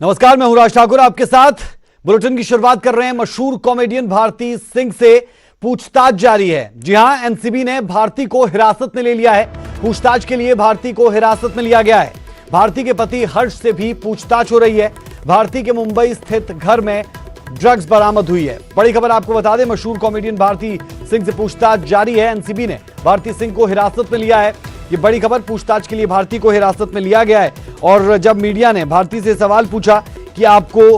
नमस्कार, मैं हूं राज ठाकुर आपके साथ। बुलेटिन की शुरुआत कर रहे हैं। मशहूर कॉमेडियन भारती सिंह से पूछताछ जारी है। जी हां, एनसीबी ने भारती को हिरासत में ले लिया है। पूछताछ के लिए भारती को हिरासत में लिया गया है। भारती के पति हर्ष से भी पूछताछ हो रही है। भारती के मुंबई स्थित घर में ड्रग्स बरामद हुई है। बड़ी खबर आपको बता दें, मशहूर कॉमेडियन भारती सिंह से पूछताछ जारी है। एनसीबी ने भारती सिंह को हिरासत में लिया है। ये बड़ी खबर, पूछताछ के लिए भारती को हिरासत में लिया गया है। और जब मीडिया ने भारती से सवाल पूछा कि आपको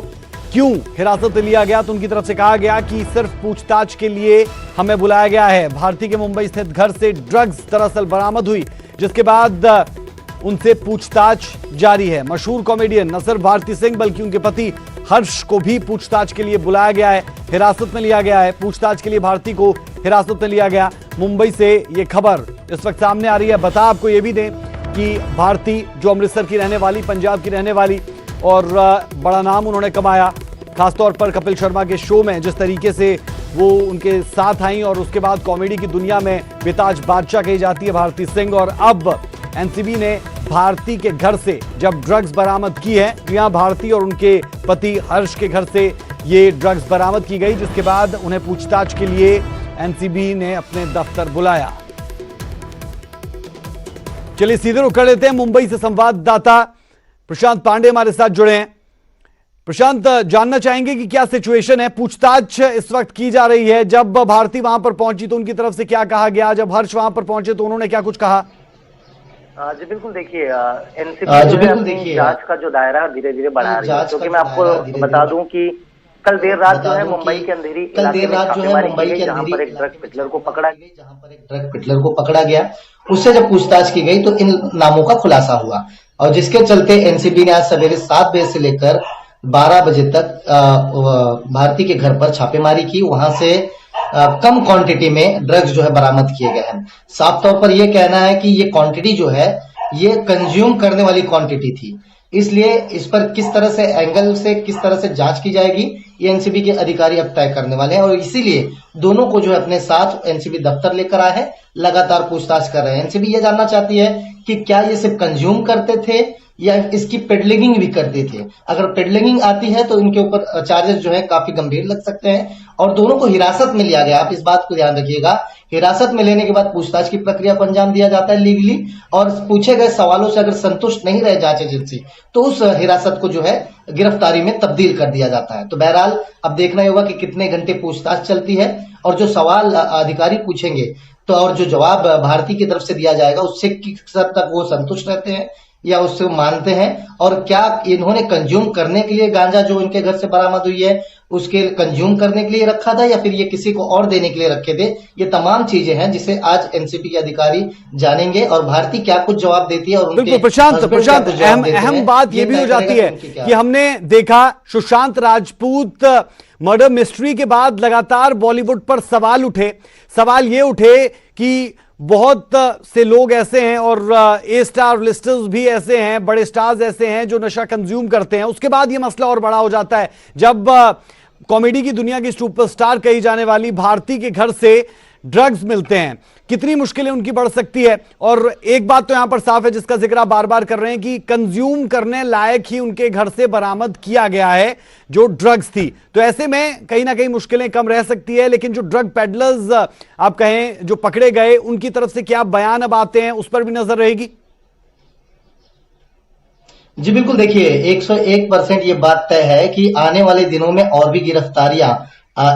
क्यों हिरासत में लिया गया, तो उनकी तरफ से कहा गया कि सिर्फ पूछताछ के लिए हमें बुलाया गया है। भारती के मुंबई स्थित घर से ड्रग्स दरअसल बरामद हुई, जिसके बाद उनसे पूछताछ जारी है। मशहूर कॉमेडियन न सिर्फ भारती सिंह बल्कि उनके पति हर्ष को भी पूछताछ के लिए बुलाया गया है, हिरासत में लिया गया है। पूछताछ के लिए भारती को हिरासत में लिया गया। मुंबई से ये खबर इस वक्त सामने आ रही है। बता आपको ये भी दें कि भारती, जो अमृतसर की रहने वाली, पंजाब की रहने वाली, और बड़ा नाम उन्होंने कमाया, खासतौर पर कपिल शर्मा के शो में जिस तरीके से वो उनके साथ आई, और उसके बाद कॉमेडी की दुनिया में बेताज बादशाह कही जाती है भारती सिंह। और अब एनसीबी ने भारती के घर से जब ड्रग्स बरामद की है, यहां भारती और उनके पति हर्ष के घर से ये ड्रग्स बरामद की गई, जिसके बाद उन्हें पूछताछ के लिए एनसीबी ने अपने दफ्तर बुलाया। चलिए सीधे रुख कर लेते हैं। मुंबई से संवाददाता प्रशांत पांडे हमारे साथ जुड़े हैं। प्रशांत, जानना चाहेंगे कि क्या सिचुएशन है? पूछताछ इस वक्त की जा रही है। जब भारती वहां पर पहुंची तो उनकी तरफ से क्या कहा गया? जब हर्ष वहां पर पहुंचे तो उन्होंने क्या कुछ कहा? जी बिल्कुल, देखिए एनसीबी जांच का जो दायरा धीरे धीरे बढ़ा रही है, क्योंकि मैं आपको बता दूं कि कल देर रात जो है मुंबई के अंधेरी इलाके में छापेमारी की गई, जहां पर एक ड्रग पिटलर को पकड़ा गया। उससे जब पूछताछ की गई तो इन नामों का खुलासा हुआ, और जिसके चलते एनसीबी ने आज सवेरे 7 बजे से लेकर 12 बजे तक भारती के घर पर छापेमारी की। वहां से कम क्वांटिटी में ड्रग्स जो है बरामद किए गए हैं। साफ तौर पर यह कहना है कि ये क्वांटिटी जो है ये कंज्यूम करने वाली क्वांटिटी थी, इसलिए इस पर किस तरह से एंगल से किस तरह से जांच की जाएगी ये एनसीबी के अधिकारी अब तय करने वाले हैं। और इसीलिए दोनों को जो है अपने साथ एनसीबी दफ्तर लेकर आए हैं, लगातार पूछताछ कर रहे हैं। एनसीबी ये जानना चाहती है कि क्या ये सिर्फ कंज्यूम करते थे या इसकी पेडलिंग भी करते थे। अगर पेडलिंग आती है तो इनके ऊपर चार्जेस जो है काफी गंभीर लग सकते हैं। और दोनों को हिरासत में लिया गया। आप इस बात को ध्यान रखिएगा, हिरासत में लेने के बाद पूछताछ की प्रक्रिया को अंजाम दिया जाता है लीगली, और पूछे गए सवालों से अगर संतुष्ट नहीं रहे जांच एजेंसी तो उस हिरासत को जो है गिरफ्तारी में तब्दील कर दिया जाता है। तो बहरहाल अब देखना होगा कि कितने घंटे पूछताछ चलती है, और जो सवाल अधिकारी पूछेंगे तो और जो जवाब भारती की तरफ से दिया जाएगा उससे किस हद तक वो संतुष्ट रहते हैं या उससे मानते हैं, और क्या इन्होंने कंज्यूम करने के लिए गांजा जो इनके घर से बरामद हुई है उसके कंज्यूम करने के लिए रखा था या फिर ये किसी को और देने के लिए रखे थे। ये तमाम चीजें हैं जिसे आज एनसीबी के अधिकारी जानेंगे, और भारती क्या कुछ जवाब देती है। और बिल्कुल प्रशांत, अहम बात ये भी हो जाती है कि हमने देखा सुशांत राजपूत मर्डर मिस्ट्री के बाद लगातार बॉलीवुड पर सवाल ये उठे कि बहुत से लोग ऐसे हैं, और ए स्टार लिस्टर्स भी ऐसे हैं, बड़े स्टार्स ऐसे हैं जो नशा कंज्यूम करते हैं। उसके बाद ये मसला और बड़ा हो जाता है जब कॉमेडी की दुनिया की सुपरस्टार कही जाने वाली भारती के घर से ड्रग्स मिलते हैं। कितनी मुश्किलें उनकी बढ़ सकती है। और एक बात तो यहां पर साफ है, जिसका जिक्र आप बार बार कर रहे हैं, कि कंज्यूम करने लायक ही उनके घर से बरामद किया गया है जो ड्रग्स थी। तो ऐसे में कहीं ना कहीं मुश्किलें कम रह सकती है। लेकिन जो ड्रग पेडलर्स आप कहें जो पकड़े गए, उनकी तरफ से क्या बयान अब आते हैं, उस पर भी नजर रहेगी। जी बिल्कुल, देखिए 101% ये बात तय है कि आने वाले दिनों में और भी गिरफ्तारियां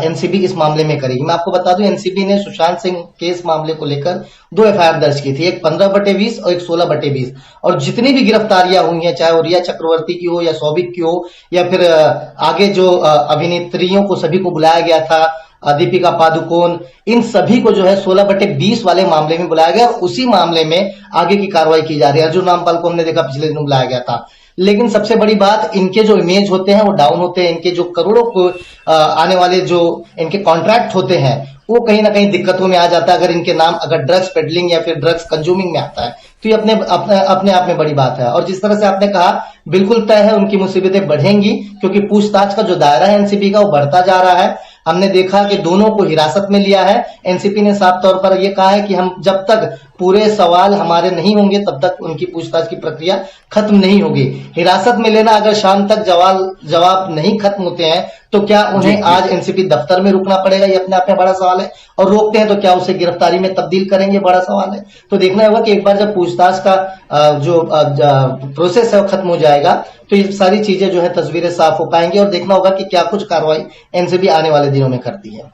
एनसीबी इस मामले में करेगी। मैं आपको बता दूं, एनसीबी ने सुशांत सिंह केस मामले को लेकर 2 एफआईआर दर्ज की थी, एक 15/20 और एक 16/20। और जितनी भी गिरफ्तारियां हुई हैं, चाहे वो रिया चक्रवर्ती की हो या सौभिक की हो, या फिर आगे जो अभिनेत्रियों को सभी को बुलाया गया था, दीपिका पादुकोण, इन सभी को जो है 16/20 वाले मामले में बुलाया गया, और उसी मामले में आगे की कार्रवाई की जा रही है। अर्जुन रामपाल को हमने देखा पिछले दिनों बुलाया गया था। लेकिन सबसे बड़ी बात, इनके जो इमेज होते हैं वो डाउन होते हैं। इनके जो करोड़ों को आने वाले जो इनके कॉन्ट्रैक्ट होते हैं वो कहीं ना कहीं दिक्कतों में आ जाता है। अगर इनके नाम अगर ड्रग्स पेडलिंग या फिर ड्रग्स कंज्यूमिंग में आता है तो ये अपने आप में बड़ी बात है। और जिस तरह से आपने कहा, बिल्कुल तय है उनकी मुसीबतें बढ़ेंगी, क्योंकि पूछताछ का जो दायरा है एनसीबी का वो बढ़ता जा रहा है। हमने देखा कि दोनों को हिरासत में लिया है। एनसीपी ने साफ तौर पर यह कहा है कि हम जब तक पूरे सवाल हमारे नहीं होंगे तब तक उनकी पूछताछ की प्रक्रिया खत्म नहीं होगी। हिरासत में लेना अगर शाम तक जवाब नहीं खत्म होते हैं तो क्या उन्हें आज एनसीपी दफ्तर में रुकना पड़ेगा, ये अपने आप में बड़ा सवाल है। और रोकते हैं तो क्या उसे गिरफ्तारी में तब्दील करेंगे, बड़ा सवाल है। तो देखना होगा कि एक बार जब पूछताछ का जो प्रोसेस है वो खत्म हो जाएगा तो ये सारी चीजें जो है तस्वीरें साफ हो पाएंगी और देखना होगा कि क्या कुछ कार्रवाई एनसीबी आने वाले दिनों में करती है।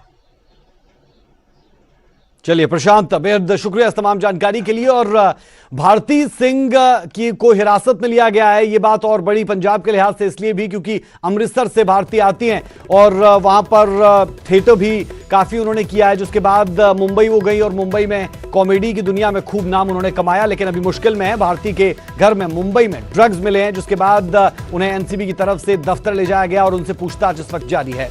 चलिए प्रशांत, बेहद शुक्रिया इस तमाम जानकारी के लिए। और भारती सिंह की को हिरासत में लिया गया है, ये बात और बड़ी पंजाब के लिहाज से इसलिए भी क्योंकि अमृतसर से भारती आती हैं और वहां पर थिएटर भी काफी उन्होंने किया है। जिसके बाद मुंबई वो गई और मुंबई में कॉमेडी की दुनिया में खूब नाम उन्होंने कमाया, लेकिन अभी मुश्किल में है। भारती के घर में मुंबई में ड्रग्स मिले हैं, जिसके बाद उन्हें एनसीबी की तरफ से दफ्तर ले जाया गया और उनसे पूछताछ इस वक्त जारी है।